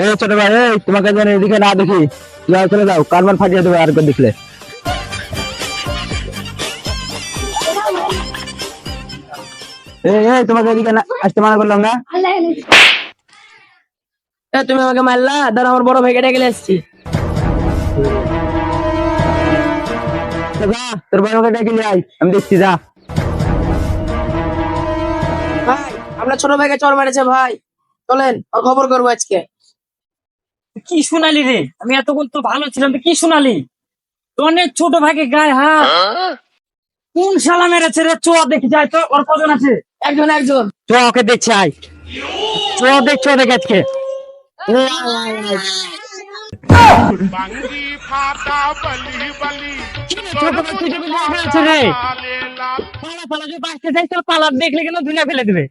এই ছোট ভাই, এই তোমাকে যেন এদিকে না দেখি, যাও চলে যাও, কারবার ফাটিয়ে দেবে আর দেখলে। এই তোমাকে এদিকে আসতে মানা করলাম না? তুমি আমাকে মারলা, দাঁড়া আমার বড় ভাইকে ডেকে নিয়ে আসছি। যা, তোর ভাই ওকে ডেকে নিয়ে আয়, আমি দেখছি, যা। ভাই আমরা ছোট ভাইকে চড় মেরেছে ভাই, চলেন ওর খবর করবো আজকে। কি শোনালি রে? আমি এতক্ষণ তো ভালো ছিলাম, তুই কি শোনালি? তোর ছোট ভাইকে গায়ে হাত কোন শালা মেরেছে রে? চো দেখি যায় তো, ওর কজন আছে? একজন একজন। চ ওকে দেখছি, আয় চ দেখছো দেখে আজকে। বাঙ্গি ফাটা বলি বলি ছোট ভাই তুই যদি না হয়েছে রে, পালা পালা যদি বাঁচতে চাই তো পালা দেখলে কেন ধুলে ফেলে দিবে।